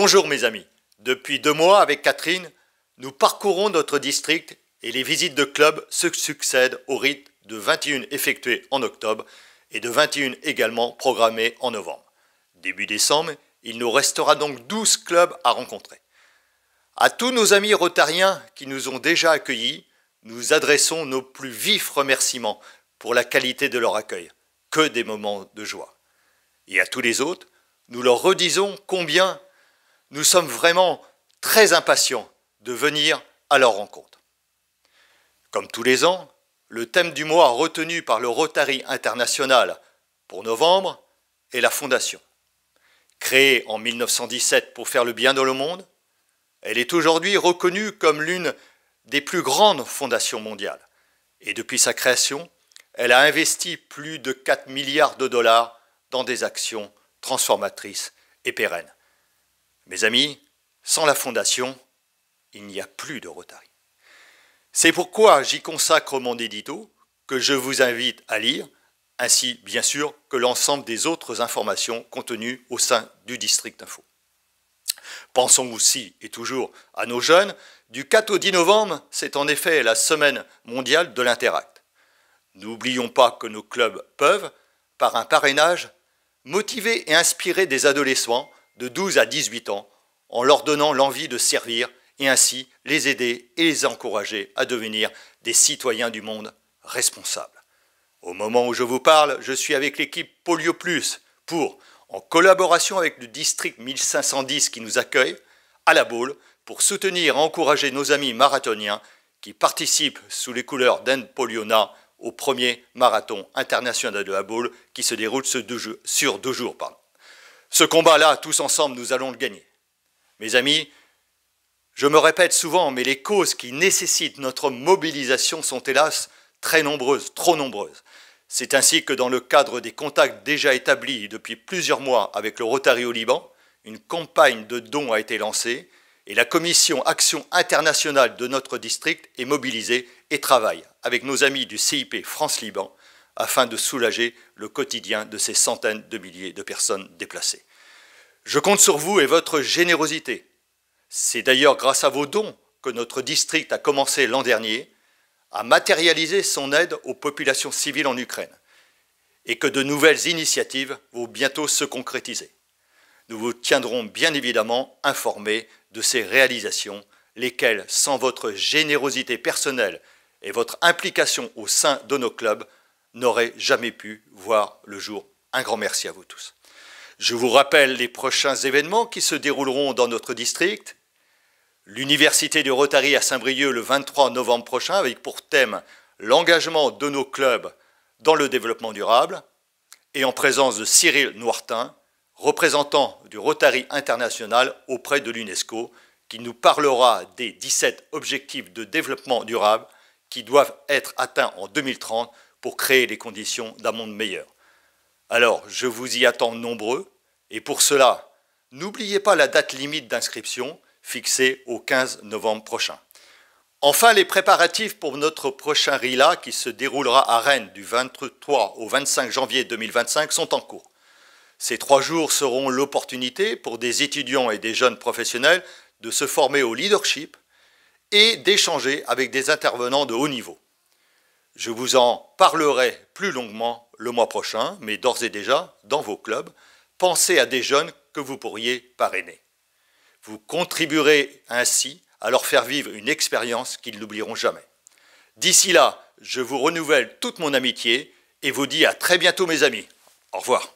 Bonjour mes amis. Depuis 2 mois, avec Catherine, nous parcourons notre district et les visites de clubs se succèdent au rythme de 21 effectuées en octobre et de 21 également programmées en novembre. Début décembre, il nous restera donc 12 clubs à rencontrer. À tous nos amis rotariens qui nous ont déjà accueillis, nous adressons nos plus vifs remerciements pour la qualité de leur accueil. Que des moments de joie. Et à tous les autres, nous leur redisons combien nous sommes vraiment très impatients de venir à leur rencontre. Comme tous les ans, le thème du mois retenu par le Rotary International pour novembre est la Fondation. Créée en 1917 pour faire le bien dans le monde, elle est aujourd'hui reconnue comme l'une des plus grandes fondations mondiales. Et depuis sa création, elle a investi plus de 4 milliards de dollars dans des actions transformatrices et pérennes. Mes amis, sans la Fondation, il n'y a plus de Rotary. C'est pourquoi j'y consacre mon édito, que je vous invite à lire, ainsi bien sûr que l'ensemble des autres informations contenues au sein du District Info. Pensons aussi et toujours à nos jeunes. Du 4 au 10 novembre, c'est en effet la semaine mondiale de l'Interact. N'oublions pas que nos clubs peuvent, par un parrainage, motiver et inspirer des adolescents de 12 à 18 ans en leur donnant l'envie de servir et ainsi les aider et les encourager à devenir des citoyens du monde responsables. Au moment où je vous parle, je suis avec l'équipe Polio Plus pour, en collaboration avec le district 1510 qui nous accueille, à la Baule, pour soutenir et encourager nos amis marathoniens qui participent sous les couleurs d'Enpoliona au premier marathon international de la Baule qui se déroule sur 2 jours. Ce combat-là, tous ensemble, nous allons le gagner. Mes amis, je me répète souvent, mais les causes qui nécessitent notre mobilisation sont hélas très nombreuses, trop nombreuses. C'est ainsi que dans le cadre des contacts déjà établis depuis plusieurs mois avec le Rotary au Liban, une campagne de dons a été lancée et la commission Action internationale de notre district est mobilisée et travaille avec nos amis du CIP France-Liban afin de soulager le quotidien de ces centaines de milliers de personnes déplacées. Je compte sur vous et votre générosité. C'est d'ailleurs grâce à vos dons que notre district a commencé l'an dernier à matérialiser son aide aux populations civiles en Ukraine et que de nouvelles initiatives vont bientôt se concrétiser. Nous vous tiendrons bien évidemment informés de ces réalisations, lesquelles, sans votre générosité personnelle et votre implication au sein de nos clubs, n'auraient jamais pu voir le jour. Un grand merci à vous tous. Je vous rappelle les prochains événements qui se dérouleront dans notre district. L'Université du Rotary à Saint-Brieuc le 23 novembre prochain avec pour thème l'engagement de nos clubs dans le développement durable et en présence de Cyril Noirtin, représentant du Rotary International auprès de l'UNESCO, qui nous parlera des 17 objectifs de développement durable qui doivent être atteints en 2030 pour créer les conditions d'un monde meilleur. Alors, je vous y attends nombreux et pour cela, n'oubliez pas la date limite d'inscription fixée au 15 novembre prochain. Enfin, les préparatifs pour notre prochain RILA qui se déroulera à Rennes du 23 au 25 janvier 2025 sont en cours. Ces 3 jours seront l'opportunité pour des étudiants et des jeunes professionnels de se former au leadership et d'échanger avec des intervenants de haut niveau. Je vous en parlerai plus longuement le mois prochain, mais d'ores et déjà, dans vos clubs, pensez à des jeunes que vous pourriez parrainer. Vous contribuerez ainsi à leur faire vivre une expérience qu'ils n'oublieront jamais. D'ici là, je vous renouvelle toute mon amitié et vous dis à très bientôt mes amis. Au revoir.